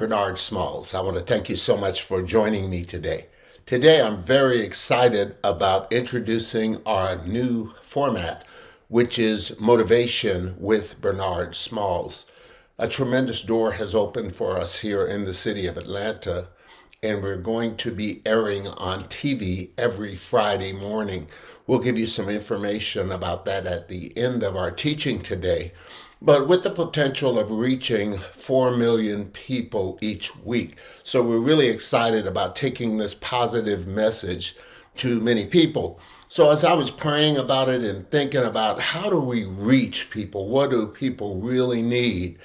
Bernard Smalls. I want to thank you so much for joining me today. Today, I'm very excited about introducing our new format, which is Motivation with Bernard Smalls. A tremendous door has opened for us here in the city of Atlanta, and we're going to be airing on TV every Friday morning. We'll give you some information about that at the end of our teaching today, but with the potential of reaching 4 million people each week. So we're really excited about taking this positive message to many people. So as I was praying about it and thinking about how do we reach people, what do people really need,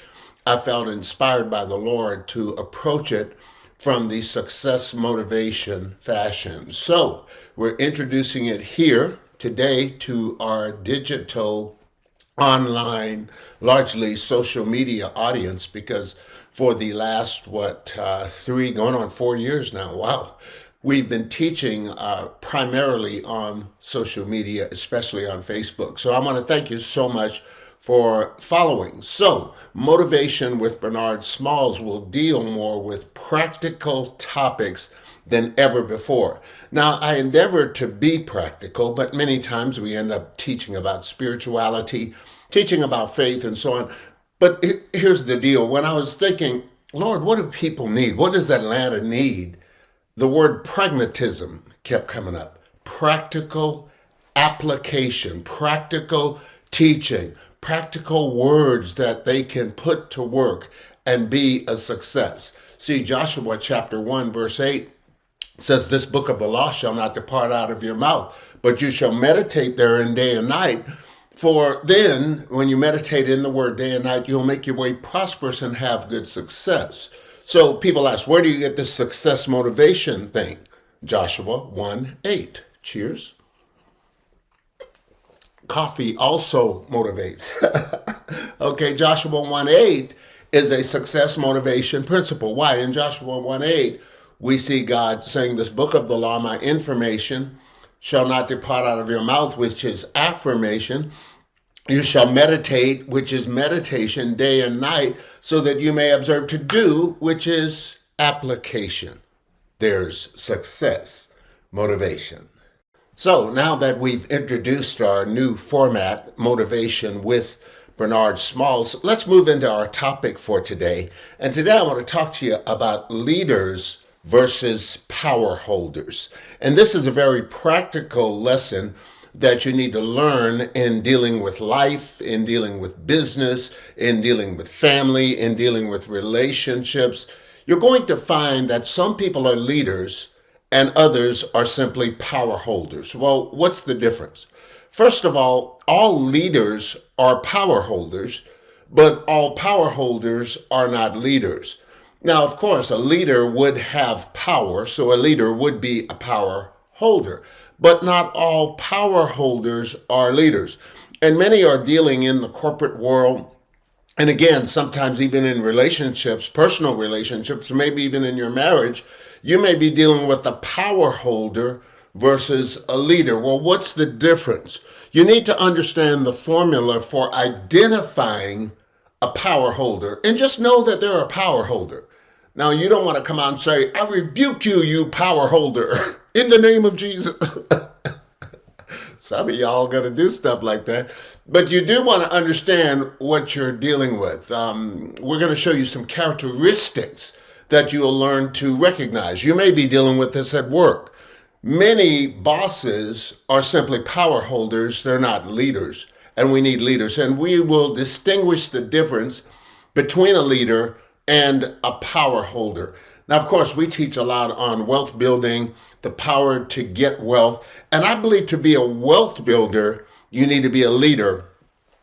I felt inspired by the Lord to approach it from the success motivation fashion. So we're introducing it here today to our digital, online, largely social media audience, because for the last, 3 going on 4 years now, wow, we've been teaching primarily on social media, especially on Facebook. So I want to thank you so much for following. So, Motivation with Bernard Smalls will deal more with practical topics than ever before. Now, I endeavor to be practical, but many times we end up teaching about spirituality, teaching about faith, and so on. But here's the deal. When I was thinking, Lord, what do people need? What does Atlanta need? The word pragmatism kept coming up. Practical application, practical teaching, practical words that they can put to work and be a success. See, Joshua chapter 1, verse 8 says, "This book of the law shall not depart out of your mouth, but you shall meditate therein day and night. For then, when you meditate in the word day and night, you'll make your way prosperous and have good success." So people ask, where do you get this success motivation thing? Joshua 1:8. Cheers. Coffee also motivates. Okay, Joshua 1:8 is a success motivation principle. Why? In Joshua 1:8, we see God saying, "This book of the law, my information, shall not depart out of your mouth," which is affirmation. "You shall meditate," which is meditation, day and night, so that you may observe to do, which is application. There's success motivation. So now that we've introduced our new format, Motivation with Bernard Smalls, let's move into our topic for today. And today I want to talk to you about leaders versus power holders. And this is a very practical lesson that you need to learn in dealing with life, in dealing with business, in dealing with family, in dealing with relationships. You're going to find that some people are leaders and others are simply power holders. Well, what's the difference? First of all leaders are power holders, but all power holders are not leaders. Now, of course, a leader would have power, so a leader would be a power holder, but not all power holders are leaders. And many are dealing in the corporate world, and again, sometimes even in relationships, personal relationships, maybe even in your marriage, you may be dealing with a power holder versus a leader. Well, what's the difference? You need to understand the formula for identifying a power holder, and just know that they're a power holder. Now, you don't want to come out and say, "I rebuke you, you power holder, in the name of Jesus." Some of y'all got to do stuff like that. But you do want to understand what you're dealing with. We're going to show you some characteristics that you'll learn to recognize. You may be dealing with this at work. Many bosses are simply power holders. They're not leaders. And we need leaders. And we will distinguish the difference between a leader and a power holder. Now, of course, we teach a lot on wealth building, the power to get wealth. And I believe to be a wealth builder, you need to be a leader,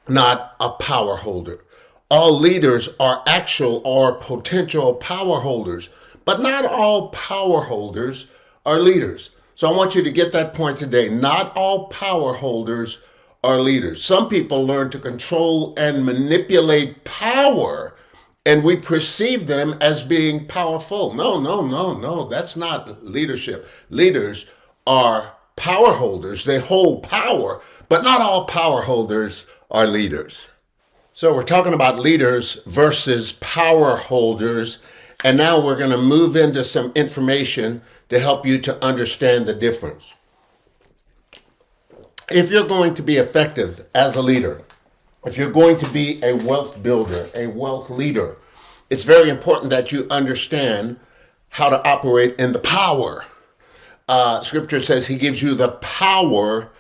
not a power holder. All leaders are actual or potential power holders, but not all power holders are leaders. So I want you to get that point today. Not all power holders are leaders. Some people learn to control and manipulate power, and we perceive them as being powerful. No, that's not leadership. Leaders are power holders. They hold power, but not all power holders are leaders. So we're talking about leaders versus power holders. And now we're going to move into some information to help you to understand the difference. If you're going to be effective as a leader, if you're going to be a wealth builder, a wealth leader, it's very important that you understand how to operate in the power. Scripture says he gives you the power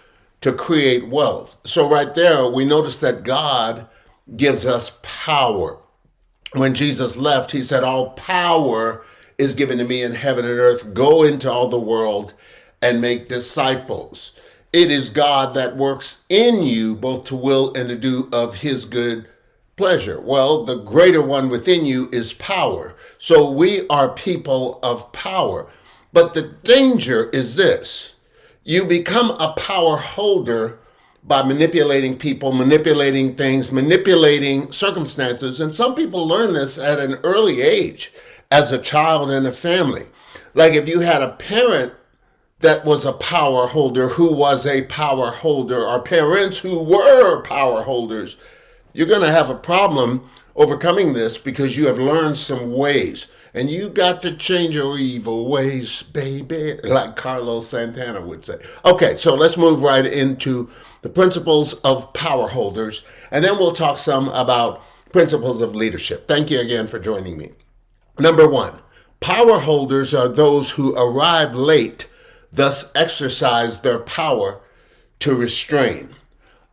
to create wealth. So right there, we notice that God gives us power. When Jesus left, he said, all power is given to me in heaven and earth. Go into all the world and make disciples. It is God that works in you both to will and to do of his good pleasure. Well, the greater one within you is power. So we are people of power. But the danger is this. You become a power holder by manipulating people, manipulating things, manipulating circumstances. And some people learn this at an early age as a child in a family. Like if you had a parent that was a power holder who was a power holder, or parents who were power holders, you're going to have a problem overcoming this because you have learned some ways. And you got to change your evil ways, baby, like Carlos Santana would say. Okay, so let's move right into the principles of power holders, and then we'll talk some about principles of leadership. Thank you again for joining me. Number one, power holders are those who arrive late, thus exercise their power to restrain.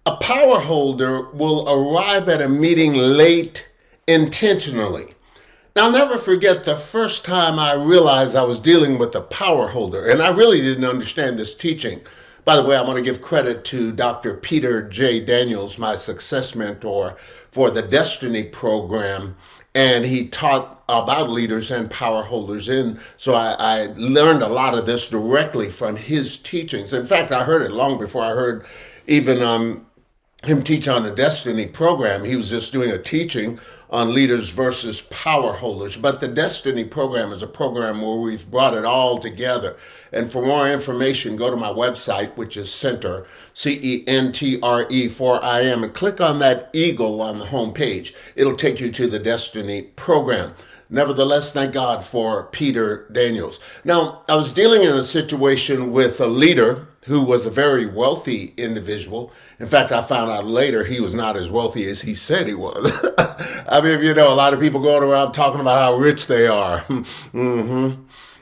A power holder will arrive at a meeting late intentionally. Now, I'll never forget the first time I realized I was dealing with a power holder, and I really didn't understand this teaching. By the way, I want to give credit to Dr. Peter J. Daniels, my success mentor for the Destiny program, and he taught about leaders and power holders. And so I learned a lot of this directly from his teachings. In fact, I heard it long before I heard even him teach on the Destiny program. He was just doing a teaching on leaders versus power holders. But the Destiny program is a program where we've brought it all together. And for more information, go to my website, which is Centre, CENTRE for I am, and click on that eagle on the home page. It'll take you to the Destiny program. Nevertheless, thank God for Peter Daniels. Now, I was dealing in a situation with a leader who was a very wealthy individual. In fact, I found out later he was not as wealthy as he said he was. I mean, you know, a lot of people going around talking about how rich they are.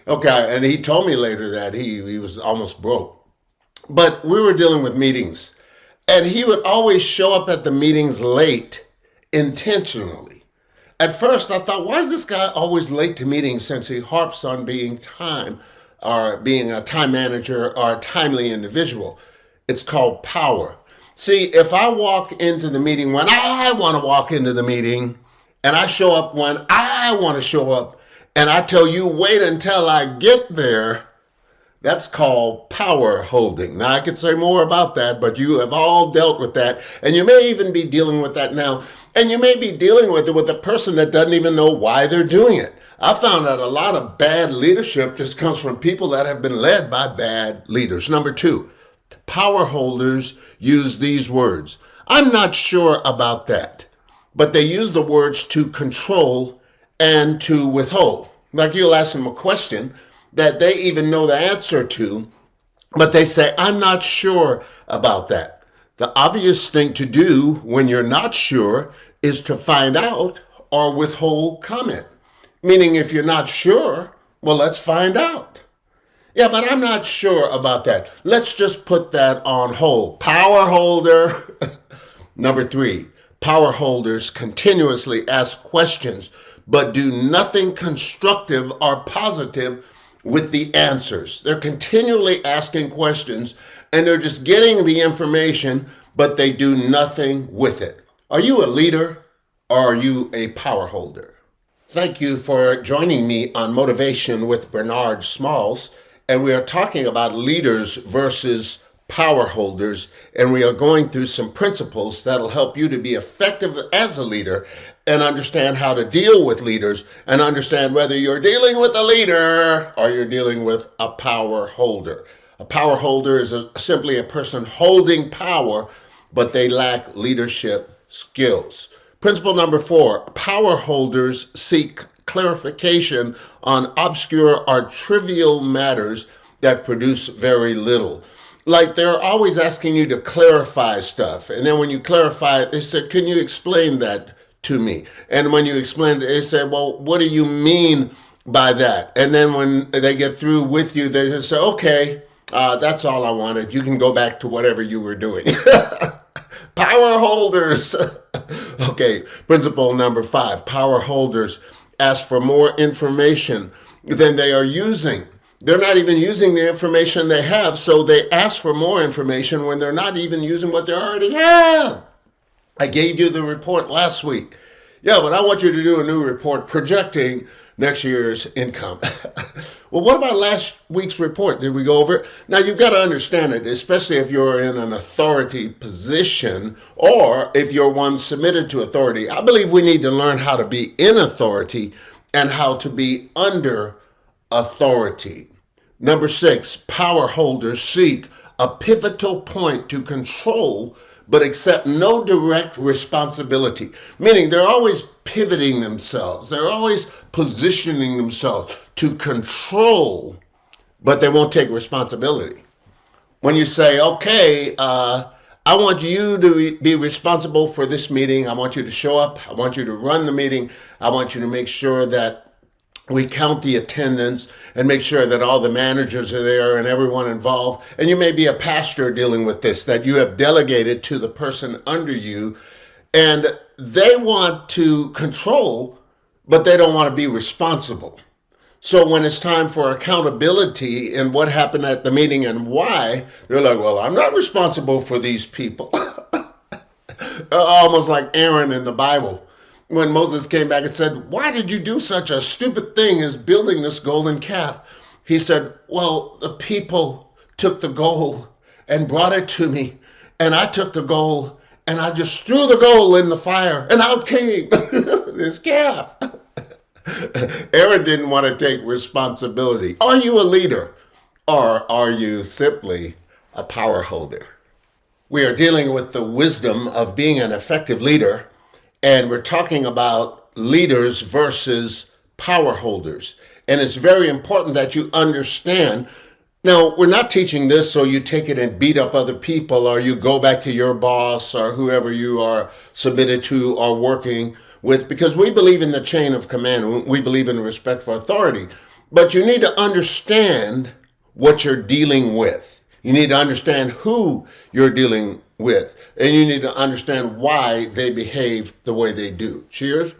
Okay, and he told me later that he was almost broke. But we were dealing with meetings, and he would always show up at the meetings late intentionally. At first, I thought, why is this guy always late to meetings since he harps on being time or being a time manager or a timely individual? It's called power. See, if I walk into the meeting when I want to walk into the meeting, and I show up when I want to show up, and I tell you, wait until I get there, that's called power holding. Now, I could say more about that, but you have all dealt with that, and you may even be dealing with that now, and you may be dealing with it with a person that doesn't even know why they're doing it. I found out a lot of bad leadership just comes from people that have been led by bad leaders. Number two, power holders use these words. I'm not sure about that, but they use the words to control and to withhold. Like you'll ask them a question that they even know the answer to, but they say, I'm not sure about that. The obvious thing to do when you're not sure is to find out or withhold comment. Meaning if you're not sure, well, let's find out. Yeah, but I'm not sure about that. Let's just put that on hold. Power holder. Number three, power holders continuously ask questions, but do nothing constructive or positive with the answers. They're continually asking questions, and they're just getting the information, but they do nothing with it. Are you a leader, or are you a power holder? Thank you for joining me on Motivation with Bernard Smalls, and we are talking about leaders versus power holders, and we are going through some principles that'll help you to be effective as a leader and understand how to deal with leaders and understand whether you're dealing with a leader or you're dealing with a power holder. A power holder is simply a person holding power, but they lack leadership skills. Principle number four, power holders seek clarification on obscure or trivial matters that produce very little. Like they're always asking you to clarify stuff. And then when you clarify it, they say, can you explain that to me? And when you explain it, they say, well, what do you mean by that? And then when they get through with you, they just say, okay, that's all I wanted. You can go back to whatever you were doing. Power holders. Okay, principle number 5. Power holders ask for more information than they are using. They're not even using the information they have, so they ask for more information when they're not even using what they already have. I gave you the report last week. Yeah, but I want you to do a new report projecting next year's income. Well, what about last week's report? Did we go over it? Now, you've got to understand it, especially if you're in an authority position or if you're one submitted to authority. I believe we need to learn how to be in authority and how to be under authority. Number 6, power holders seek a pivotal point to control but accept no direct responsibility. Meaning they're always pivoting themselves. They're always positioning themselves to control, but they won't take responsibility. When you say, okay, I want you to be responsible for this meeting. I want you to show up. I want you to run the meeting. I want you to make sure that we count the attendance and make sure that all the managers are there and everyone involved. And you may be a pastor dealing with this, that you have delegated to the person under you, and they want to control, but they don't want to be responsible. So when it's time for accountability and what happened at the meeting and why, they're like, well, I'm not responsible for these people. Almost like Aaron in the Bible. When Moses came back and said, why did you do such a stupid thing as building this golden calf? He said, well, the people took the gold and brought it to me. And I took the gold and I just threw the gold in the fire and out came this calf. Aaron didn't want to take responsibility. Are you a leader or are you simply a power holder? We are dealing with the wisdom of being an effective leader. And we're talking about leaders versus power holders. And it's very important that you understand. Now, we're not teaching this so you take it and beat up other people or you go back to your boss or whoever you are submitted to or working with, because we believe in the chain of command. We believe in respect for authority. But you need to understand what you're dealing with. You need to understand who you're dealing with, and you need to understand why they behave the way they do. Cheers.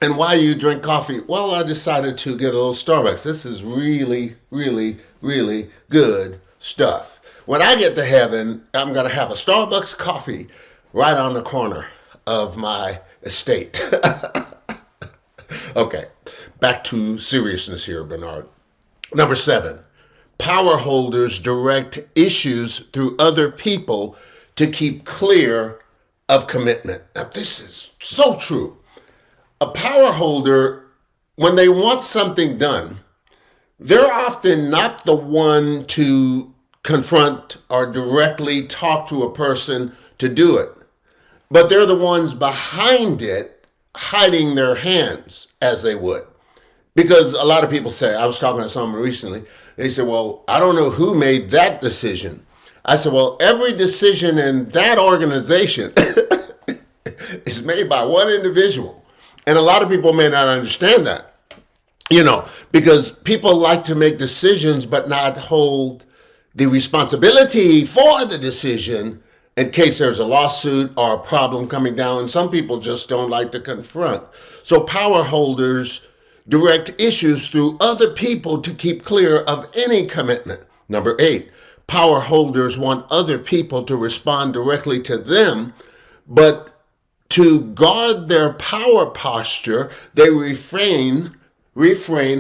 And why you drink coffee? Well, I decided to get a little Starbucks. This is really, really, really good stuff. When I get to heaven, I'm going to have a Starbucks coffee right on the corner of my estate. Okay, back to seriousness here, Bernard. Number 7. Power holders direct issues through other people to keep clear of commitment. Now, this is so true. A power holder, when they want something done, they're often not the one to confront or directly talk to a person to do it, but they're the ones behind it, hiding their hands as they would. Because a lot of people say, I was talking to someone recently, they said, well, I don't know who made that decision. I said, well, every decision in that organization is made by one individual. And a lot of people may not understand that, because people like to make decisions but not hold the responsibility for the decision in case there's a lawsuit or a problem coming down. And some people just don't like to confront. So power holders direct issues through other people to keep clear of any commitment. Number 8, power holders want other people to respond directly to them, but to guard their power posture, they refrain,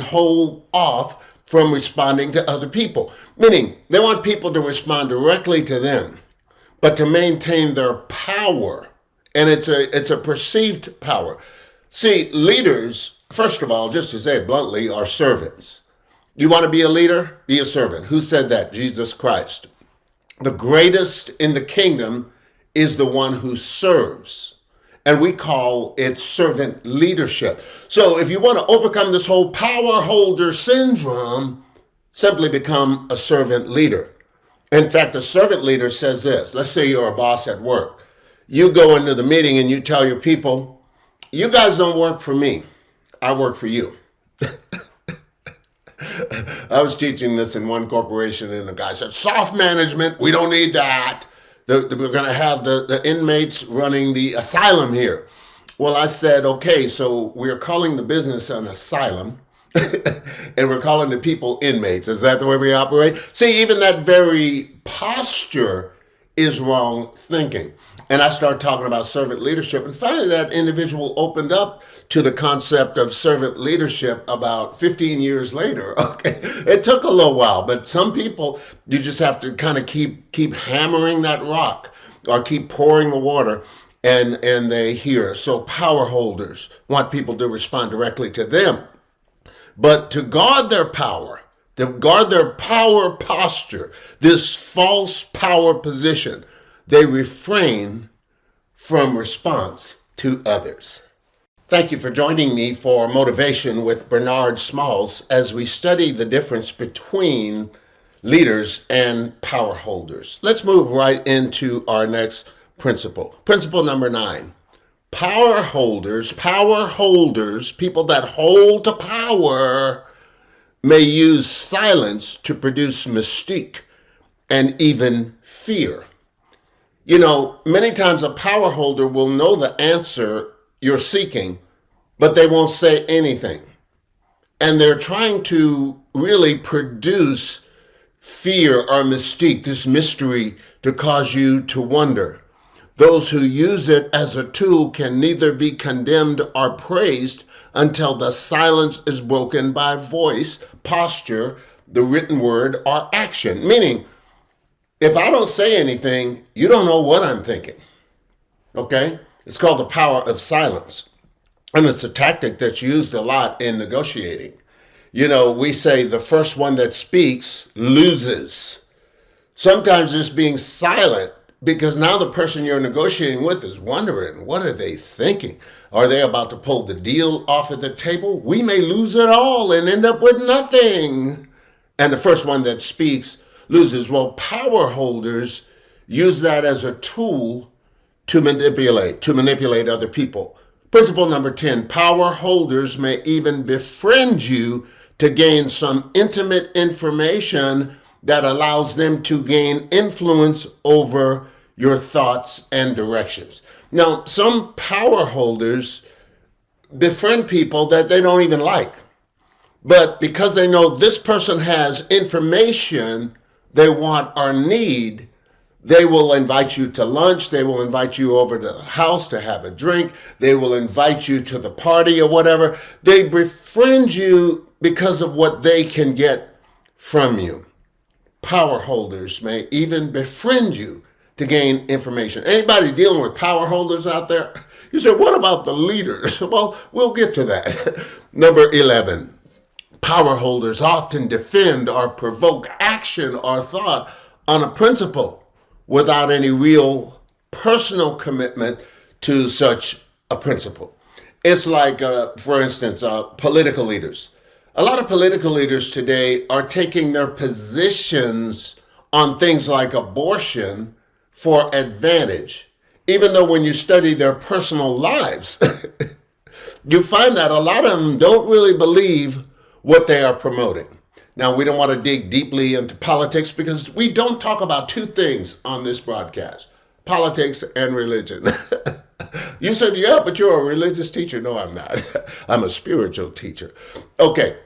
hold off from responding to other people. Meaning, they want people to respond directly to them, but to maintain their power. And it's a perceived power. See, leaders, first of all, just to say it bluntly, are servants. You want to be a leader? Be a servant. Who said that? Jesus Christ. The greatest in the kingdom is the one who serves. and we call it servant leadership. So if you want to overcome this whole power holder syndrome, simply become a servant leader. In fact, a servant leader says this. Let's say you're a boss at work. You go into the meeting and you tell your people, you guys don't work for me. I work for you. I was teaching this in one corporation, and the guy said, soft management, we don't need that. We're going to have the inmates running the asylum here. Well, I said, okay, so we're calling the business an asylum, and we're calling the people inmates. Is that the way we operate? See, even that very posture is wrong thinking. And I started talking about servant leadership, and finally that individual opened up to the concept of servant leadership about 15 years later. Okay, it took a little while, but some people, you just have to kind of keep hammering that rock or keep pouring the water, and they hear. So power holders want people to respond directly to them. But to guard their power, to guard their power posture, this false power position, they refrain from response to others. Thank you for joining me for Motivation with Bernard Smalls as we study the difference between leaders and power holders. Let's move right into our next principle. Principle number 9. Power holders, people that hold to power, may use silence to produce mystique and even fear. You know, many times a power holder will know the answer you're seeking, but they won't say anything. And they're trying to really produce fear or mystique, this mystery, to cause you to wonder. Those who use it as a tool can neither be condemned or praised until the silence is broken by voice, posture, the written word, or action. Meaning, if I don't say anything, you don't know what I'm thinking. Okay? It's called the power of silence. And it's a tactic that's used a lot in negotiating. You know, we say the first one that speaks loses. Sometimes just being silent, because now the person you're negotiating with is wondering, what are they thinking? Are they about to pull the deal off of the table? We may lose it all and end up with nothing. And the first one that speaks loses. Well, power holders use that as a tool to manipulate other people. Principle number 10, power holders may even befriend you to gain some intimate information that allows them to gain influence over your thoughts and directions. Now, some power holders befriend people that they don't even like. But because they know this person has information they want or need, they will invite you to lunch. They will invite you over to the house to have a drink. They will invite you to the party or whatever. They befriend you because of what they can get from you. Power holders may even befriend you to gain information. Anybody dealing with power holders out there? You say, what about the leaders? Well, we'll get to that. Number 11. Power holders often defend or provoke action or thought on a principle without any real personal commitment to such a principle. It's like, for instance, political leaders. A lot of political leaders today are taking their positions on things like abortion for advantage, even though when you study their personal lives, you find that a lot of them don't really believe what they are promoting. Now, we don't want to dig deeply into politics because we don't talk about two things on this broadcast, politics and religion. You said, yeah, but you're a religious teacher. No, I'm not. I'm a spiritual teacher. Okay.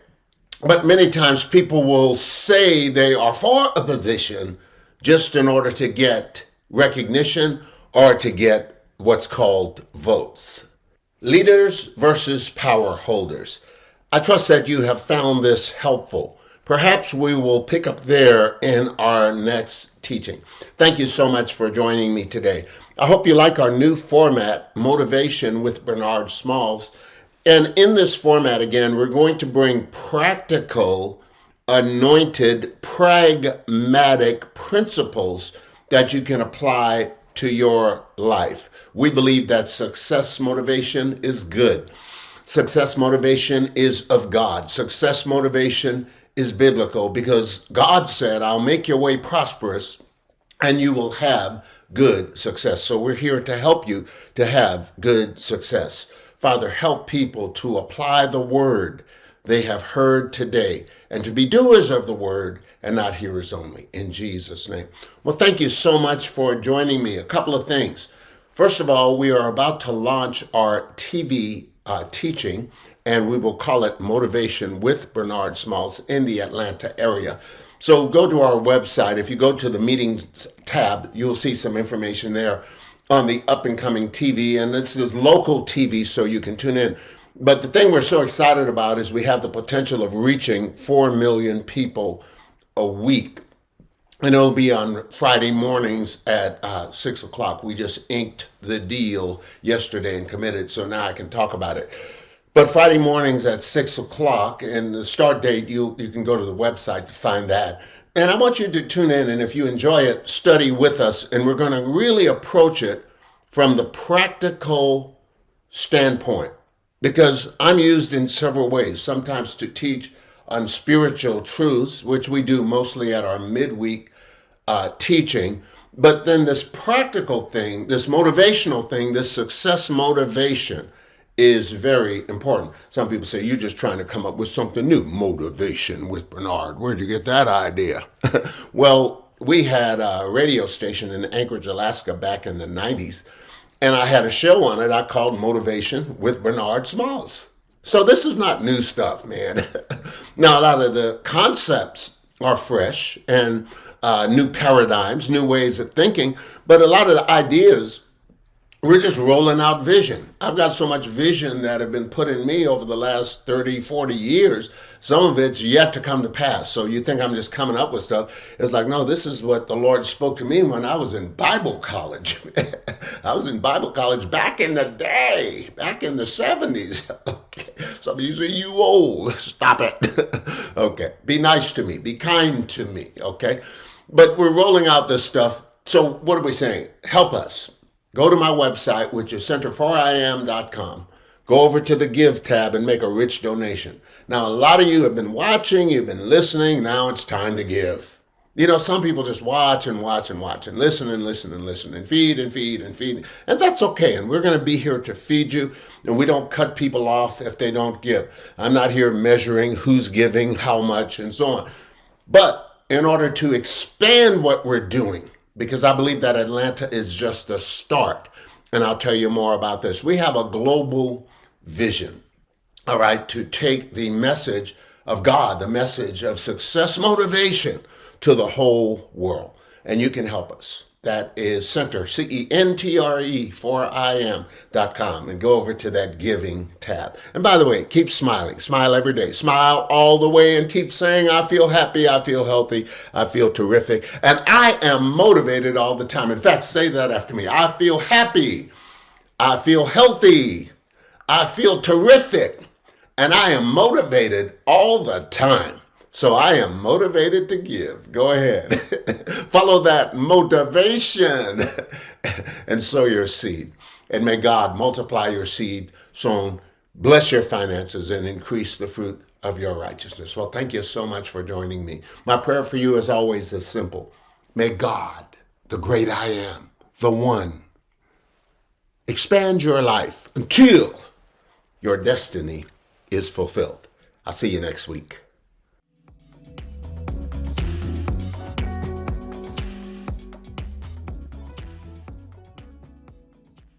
But many times people will say they are for a position just in order to get recognition or to get what's called votes. Leaders versus power holders. I trust that you have found this helpful. Perhaps we will pick up there in our next teaching. Thank you so much for joining me today. I hope you like our new format, Motivation with Bernard Smalls. And in this format, again, we're going to bring practical, anointed, pragmatic principles that you can apply to your life. We believe that success motivation is good. Success motivation is of God. Success motivation is biblical because God said, I'll make your way prosperous and you will have good success. So we're here to help you to have good success. Father, help people to apply the word they have heard today and to be doers of the word and not hearers only. In Jesus' name. Well, thank you so much for joining me. A couple of things. First of all, we are about to launch our TV teaching, and we will call it Motivation with Bernard Smalls in the Atlanta area. So go to our website. If you go to the meetings tab, you'll see some information there on the up and coming TV. And this is local TV, so you can tune in. But the thing we're so excited about is we have the potential of reaching 4 million people a week. And it'll be on Friday mornings at 6 o'clock. We just inked the deal yesterday and committed, so now I can talk about it. But Friday mornings at 6 o'clock, and the start date, you can go to the website to find that. And I want you to tune in, and if you enjoy it, study with us. And we're going to really approach it from the practical standpoint, because I'm used in several ways, sometimes to teach on spiritual truths, which we do mostly at our midweek teaching. But then this practical thing, this motivational thing, this success motivation is very important. Some people say, you're just trying to come up with something new. Motivation with Bernard. Where'd you get that idea? Well, we had a radio station in Anchorage, Alaska back in the 90s. And I had a show on it I called Motivation with Bernard Smalls. So this is not new stuff, man. Now, a lot of the concepts are fresh and new paradigms, new ways of thinking. But a lot of the ideas, we're just rolling out vision. I've got so much vision that have been put in me over the last 30, 40 years. Some of it's yet to come to pass. So you think I'm just coming up with stuff. It's like, no, this is what the Lord spoke to me when I was in Bible college. I was in Bible college back in the day, back in the 70s. Okay. Some of you say, you old. Stop it. Okay. Be nice to me. Be kind to me. Okay. But we're rolling out this stuff. So what are we saying? Help us. Go to my website, which is center4iam.com. Go over to the Give tab and make a rich donation. Now, a lot of you have been watching, you've been listening. Now it's time to give. You know, some people just watch and watch and watch and listen and listen and listen and feed and feed and feed. And that's okay. And we're going to be here to feed you. And we don't cut people off if they don't give. I'm not here measuring who's giving, how much, and so on. But in order to expand what we're doing, because I believe that Atlanta is just the start. And I'll tell you more about this. We have a global vision, all right, to take the message of God, the message of success motivation to the whole world. And you can help us. That is Center, CENTRE, 4IM.com, and go over to that giving tab. And by the way, keep smiling. Smile every day. Smile all the way and keep saying, I feel happy, I feel healthy, I feel terrific, and I am motivated all the time. In fact, say that after me. I feel happy, I feel healthy, I feel terrific, and I am motivated all the time. So I am motivated to give. Go ahead. Follow that motivation and sow your seed. And may God multiply your seed sown, bless your finances, and increase the fruit of your righteousness. Well, thank you so much for joining me. My prayer for you, as always, is simple. May God, the great I am, the one, expand your life until your destiny is fulfilled. I'll see you next week.